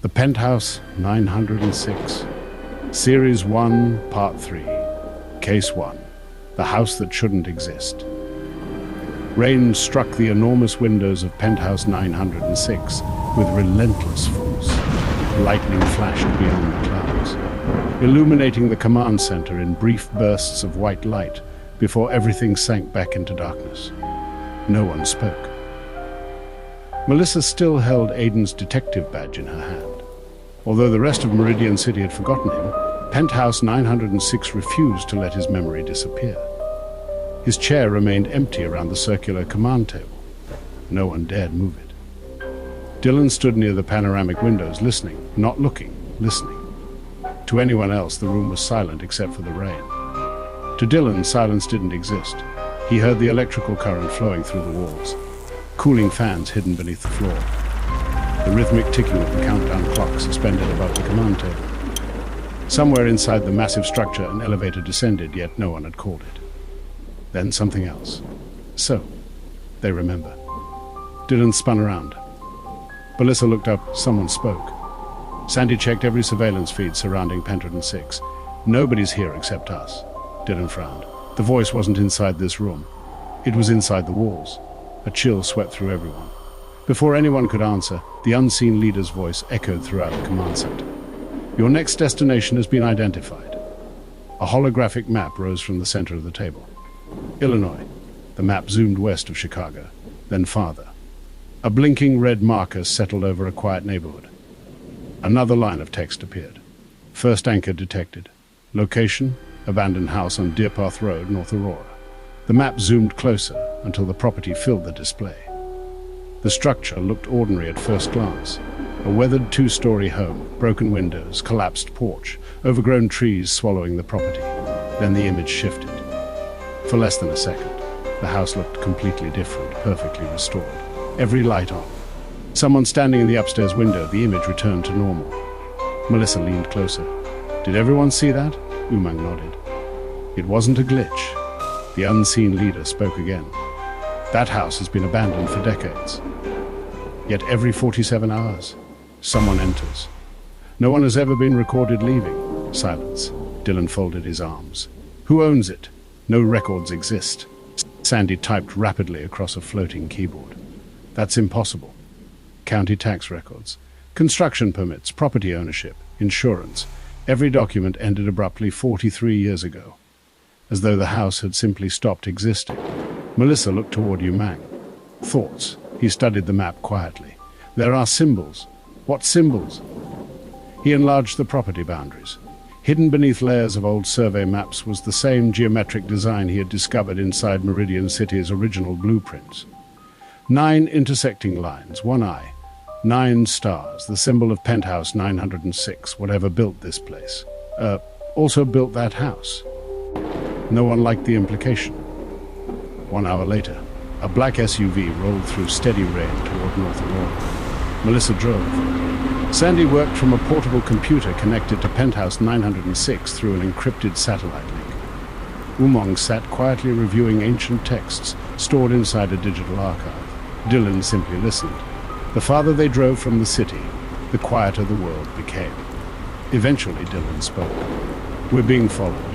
The Penthouse 906, Series 1, Part 3, Case 1, The House That Shouldn't Exist. Rain struck the enormous windows of Penthouse 906 with relentless force. Lightning flashed beyond the clouds, illuminating the command center in brief bursts of white light before everything sank back into darkness. No one spoke. Melissa still held Aiden's detective badge in her hand. Although the rest of Meridian City had forgotten him, Penthouse 906 refused to let his memory disappear. His chair remained empty around the circular command table. No one dared move it. Dylan stood near the panoramic windows, listening, not looking, listening. To anyone else, the room was silent except for the rain. To Dylan, silence didn't exist. He heard the electrical current flowing through the walls, cooling fans hidden beneath the floor, the rhythmic ticking of the countdown clock suspended above the command table. Somewhere inside the massive structure, an elevator descended, yet no one had called it. Then something else. So, they remember. Dylan spun around. Melissa looked up. Someone spoke. Sandy checked every surveillance feed surrounding Penthouse 6. Nobody's here except us. Dylan frowned. The voice wasn't inside this room. It was inside the walls. A chill swept through everyone. Before anyone could answer, the unseen leader's voice echoed throughout the command center. Your next destination has been identified. A holographic map rose from the center of the table. Illinois. The map zoomed west of Chicago, then farther. A blinking red marker settled over a quiet neighborhood. Another line of text appeared. First anchor detected. Location, abandoned house on Deerpath Road, North Aurora. The map zoomed closer until the property filled the display. The structure looked ordinary at first glance. A weathered two-story home, broken windows, collapsed porch, overgrown trees swallowing the property. Then the image shifted. For less than a second, the house looked completely different, perfectly restored. Every light on. Someone standing in the upstairs window, the image returned to normal. Melissa leaned closer. Did everyone see that? Umang nodded. It wasn't a glitch. The unseen leader spoke again. That house has been abandoned for decades. Yet every 47 hours, someone enters. No one has ever been recorded leaving. Silence. Dylan folded his arms. Who owns it? No records exist. Sandy typed rapidly across a floating keyboard. That's impossible. County tax records, construction permits, property ownership, insurance. Every document ended abruptly 43 years ago, as though the house had simply stopped existing. Melissa looked toward Umang. Thoughts. He studied the map quietly. There are symbols. What symbols? He enlarged the property boundaries. Hidden beneath layers of old survey maps was the same geometric design he had discovered inside Meridian City's original blueprints. 9 intersecting lines, one eye. 9 stars, the symbol of Penthouse 906, whatever built this place. Also built that house. No one liked the implication. 1 hour later, a black SUV rolled through steady rain toward North Aurora. Melissa drove. Sandy worked from a portable computer connected to Penthouse 906 through an encrypted satellite link. Umang sat quietly reviewing ancient texts stored inside a digital archive. Dylan simply listened. The farther they drove from the city, the quieter the world became. Eventually, Dylan spoke. We're being followed.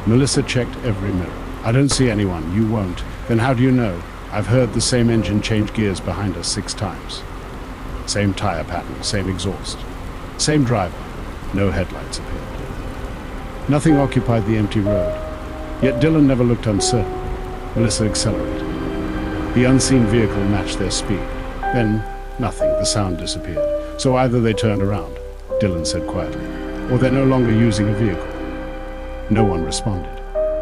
Melissa checked every mirror. I don't see anyone. You won't. Then how do you know? I've heard the same engine change gears behind us 6 times. Same tire pattern, same exhaust. Same driver. No headlights appeared. Nothing occupied the empty road. Yet Dylan never looked uncertain. Melissa accelerated. The unseen vehicle matched their speed. Then, nothing. The sound disappeared. So either they turned around, Dylan said quietly, or they're no longer using a vehicle. No one responded.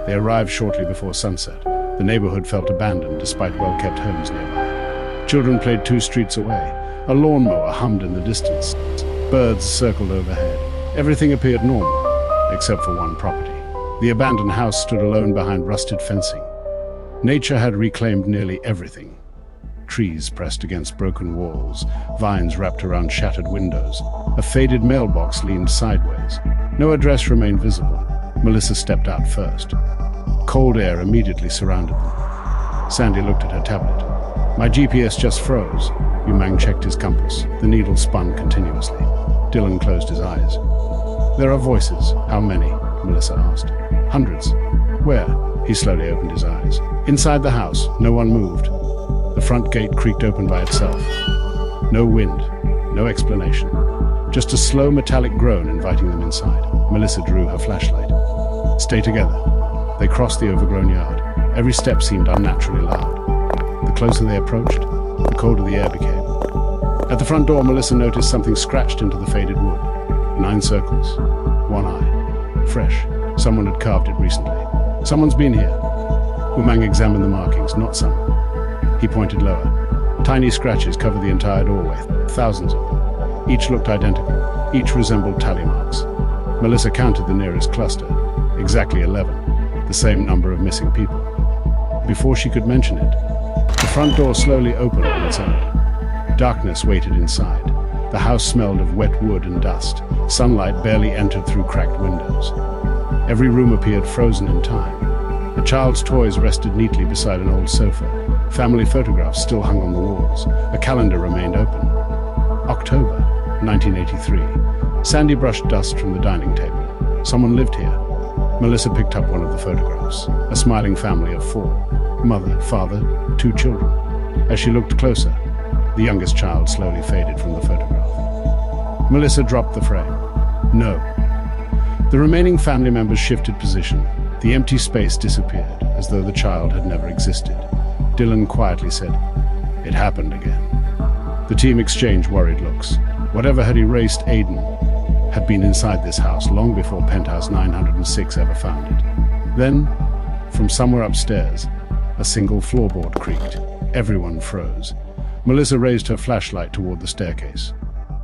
They arrived shortly before sunset. The neighborhood felt abandoned despite well-kept homes nearby. Children played 2 streets away. A lawnmower hummed in the distance. Birds circled overhead. Everything appeared normal, except for one property. The abandoned house stood alone behind rusted fencing. Nature had reclaimed nearly everything. Trees pressed against broken walls, vines wrapped around shattered windows. A faded mailbox leaned sideways. No address remained visible. Melissa stepped out first. Cold air immediately surrounded them. Sandy looked at her tablet. My GPS just froze. Umang checked his compass. The needle spun continuously. Dylan closed his eyes. There are voices. How many? Melissa asked. Hundreds. Where? He slowly opened his eyes. Inside the house, no one moved. The front gate creaked open by itself. No wind, no explanation. Just a slow metallic groan inviting them inside. Melissa drew her flashlight. Stay together. They crossed the overgrown yard. Every step seemed unnaturally loud. The closer they approached, the colder the air became. At the front door, Melissa noticed something scratched into the faded wood. 9 circles. One eye. Fresh. Someone had carved it recently. Someone's been here. Umang examined the markings, not some. He pointed lower. Tiny scratches covered the entire doorway. Thousands of them. Each looked identical. Each resembled tally marks. Melissa counted the nearest cluster. Exactly 11. The same number of missing people. Before she could mention it, the front door slowly opened on its own. Darkness waited inside. The house smelled of wet wood and dust. Sunlight barely entered through cracked windows. Every room appeared frozen in time. A child's toys rested neatly beside an old sofa. Family photographs still hung on the walls. A calendar remained open. October, 1983. Sandy brushed dust from the dining table. Someone lived here. Melissa picked up one of the photographs. A smiling family of 4. Mother, father, 2 children. As she looked closer, the youngest child slowly faded from the photograph. Melissa dropped the frame. No. The remaining family members shifted position. The empty space disappeared, as though the child had never existed. Dylan quietly said, "It happened again." The team exchanged worried looks. Whatever had erased Aiden had been inside this house long before Penthouse 906 ever found it. Then, from somewhere upstairs, a single floorboard creaked. Everyone froze. Melissa raised her flashlight toward the staircase.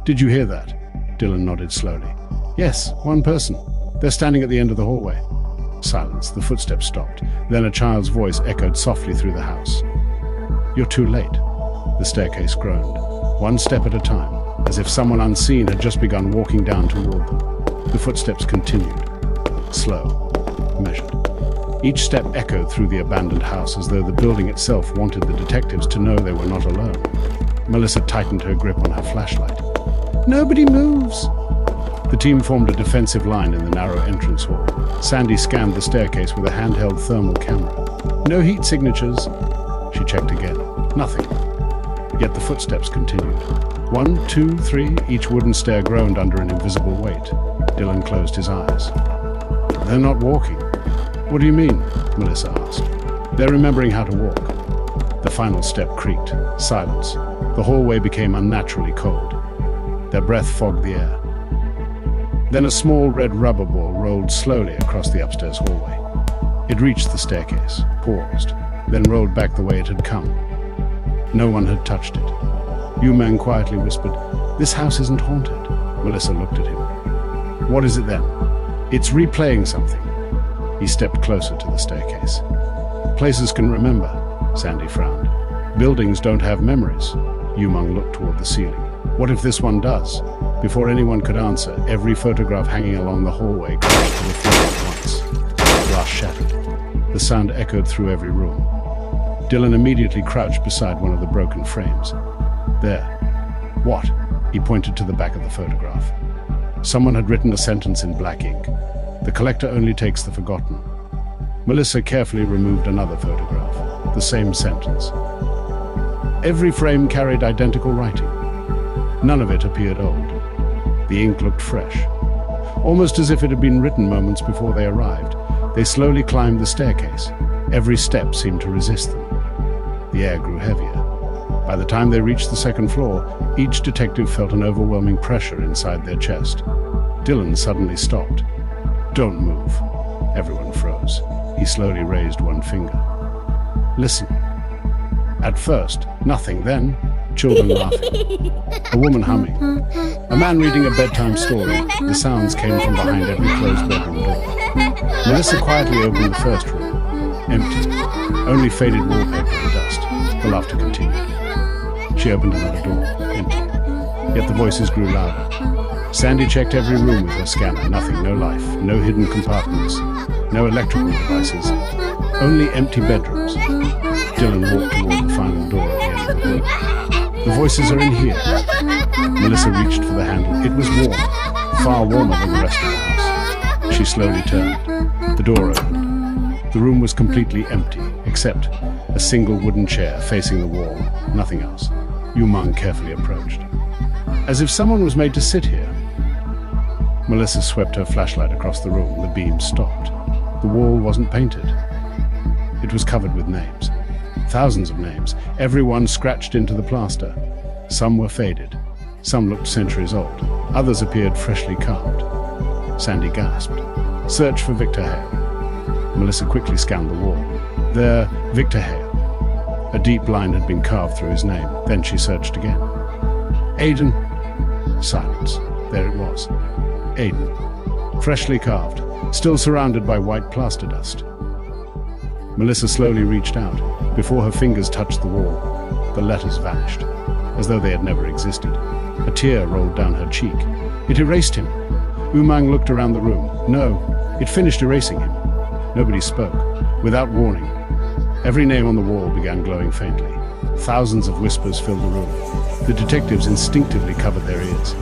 "Did you hear that?" Dylan nodded slowly. "Yes, one person. They're standing at the end of the hallway." Silence. The footsteps stopped. Then a child's voice echoed softly through the house. "You're too late." The staircase groaned. One step at a time, as if someone unseen had just begun walking down toward them. The footsteps continued. Slow. Measured. Each step echoed through the abandoned house as though the building itself wanted the detectives to know they were not alone. Melissa tightened her grip on her flashlight. "Nobody moves." The team formed a defensive line in the narrow entrance hall. Sandy scanned the staircase with a handheld thermal camera. No heat signatures. She checked again. Nothing. Yet the footsteps continued. 1, 2, 3, each wooden stair groaned under an invisible weight. Dylan closed his eyes. "They're not walking." "What do you mean?" Melissa asked. "They're remembering how to walk." The final step creaked. Silence. The hallway became unnaturally cold. Their breath fogged the air. Then a small red rubber ball rolled slowly across the upstairs hallway. It reached the staircase, paused, then rolled back the way it had come. No one had touched it. Umang quietly whispered, "This house isn't haunted." Melissa looked at him. "What is it then?" "It's replaying something." He stepped closer to the staircase. "Places can remember," Sandy frowned. "Buildings don't have memories." Umang looked toward the ceiling. "What if this one does?" Before anyone could answer, every photograph hanging along the hallway crashed to the floor at once. Glass shattered. The sound echoed through every room. Dylan immediately crouched beside one of the broken frames. "There." "What?" He pointed to the back of the photograph. Someone had written a sentence in black ink. "The collector only takes the forgotten." Melissa carefully removed another photograph. The same sentence. Every frame carried identical writing. None of it appeared old. The ink looked fresh, almost as if it had been written moments before they arrived. They slowly climbed the staircase. Every step seemed to resist them. The air grew heavier. By the time they reached the second floor, each detective felt an overwhelming pressure inside their chest. Dylan suddenly stopped. "Don't move." Everyone froze. He slowly raised one finger. "Listen." At first, nothing. Then, children laughing. A woman humming. A man reading a bedtime story. The sounds came from behind every closed bedroom door. Melissa quietly opened the first room. Empty. Only faded wallpaper and dust. The laughter continued. She opened another door. Empty. Yet the voices grew louder. Sandy checked every room with her scanner. Nothing. No life. No hidden compartments. No electrical devices. Only empty bedrooms. Dylan walked toward the final door at the end of the room. The voices are in here. Melissa reached for the handle. It was warm, far warmer than the rest of the house. She slowly turned. The door opened. The room was completely empty, except a single wooden chair facing the wall. Nothing else. Umang carefully approached. As if someone was made to sit here. Melissa swept her flashlight across the room. The beam stopped. The wall wasn't painted. It was covered with names. Thousands of names, every one scratched into the plaster. Some were faded. Some looked centuries old. Others appeared freshly carved. Sandy gasped. Search for Victor Hale. Melissa quickly scanned the wall. There, Victor Hale. A deep line had been carved through his name. Then she searched again. Aiden. Silence. There it was. Aiden. Freshly carved, still surrounded by white plaster dust. Melissa slowly reached out. Before her fingers touched the wall, the letters vanished, as though they had never existed. A tear rolled down her cheek. It erased him. Umang looked around the room. No, it finished erasing him. Nobody spoke. Without warning, every name on the wall began glowing faintly. Thousands of whispers filled the room. The detectives instinctively covered their ears.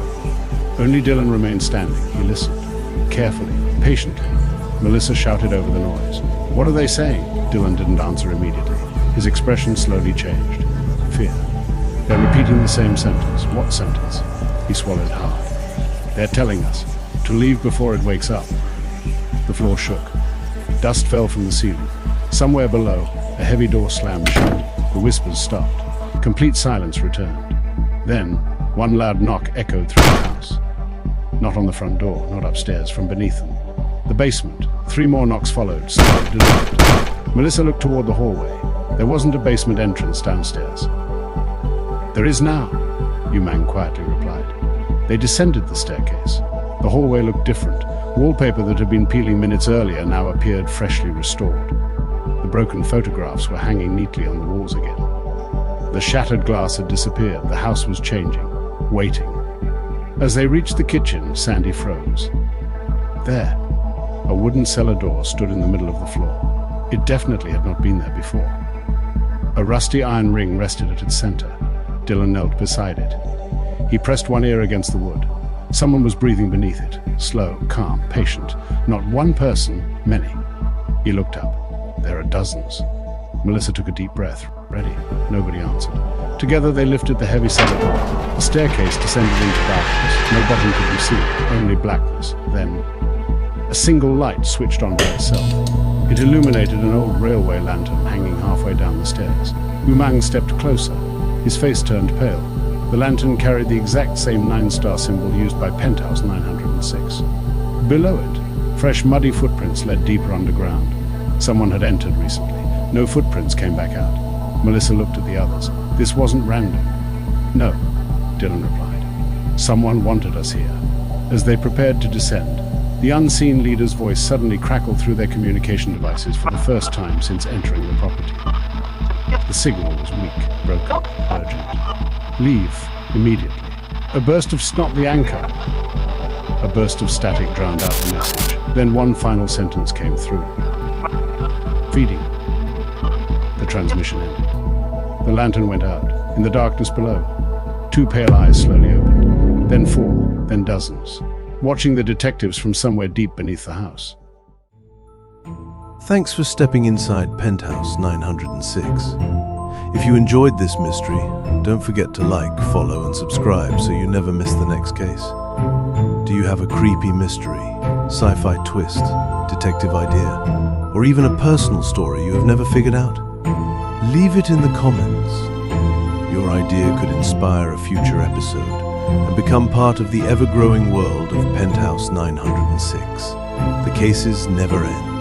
Only Dylan remained standing. He listened, carefully, patiently. Melissa shouted over the noise. What are they saying? Dylan didn't answer immediately. His expression slowly changed. Fear. They're repeating the same sentence. What sentence? He swallowed hard. They're telling us to leave before it wakes up. The floor shook. Dust fell from the ceiling. Somewhere below, a heavy door slammed shut. The whispers stopped. Complete silence returned. Then, one loud knock echoed through the house. Not on the front door, not upstairs, from beneath them. The basement. 3 more knocks followed, started and locked. Melissa looked toward the hallway. There wasn't a basement entrance downstairs. There is now, Umang quietly replied. They descended the staircase. The hallway looked different. Wallpaper that had been peeling minutes earlier now appeared freshly restored. The broken photographs were hanging neatly on the walls again. The shattered glass had disappeared. The house was changing, waiting. As they reached the kitchen, Sandy froze. There, a wooden cellar door stood in the middle of the floor. It definitely had not been there before. A rusty iron ring rested at its center. Dylan knelt beside it. He pressed one ear against the wood. Someone was breathing beneath it, slow, calm, patient. Not one person, many. He looked up. There are dozens. Melissa took a deep breath. Ready. Nobody answered. Together they lifted the heavy cellar door. The staircase descended into darkness. No bottom could be seen, only blackness. Then, a single light switched on by itself. It illuminated an old railway lantern hanging halfway down the stairs. Umang stepped closer. His face turned pale. The lantern carried the exact same 9-star symbol used by Penthouse 906. Below it, fresh muddy footprints led deeper underground. Someone had entered recently. No footprints came back out. Melissa looked at the others. This wasn't random. No, Dylan replied. Someone wanted us here. As they prepared to descend, the unseen leader's voice suddenly crackled through their communication devices for the first time since entering the property. The signal was weak, broken, urgent. Leave, immediately. A burst of "Stop the anchor." A burst of static drowned out the message. Then one final sentence came through. Feeding. The transmission ended. The lantern went out. In the darkness below, 2 pale eyes slowly opened. Then 4, then dozens, watching the detectives from somewhere deep beneath the house. Thanks for stepping inside Penthouse 906. If you enjoyed this mystery, don't forget to like, follow, and subscribe so you never miss the next case. Do you have a creepy mystery, sci-fi twist, detective idea, or even a personal story you have never figured out? Leave it in the comments. Your idea could inspire a future episode and become part of the ever-growing world of Penthouse 906. The cases never end.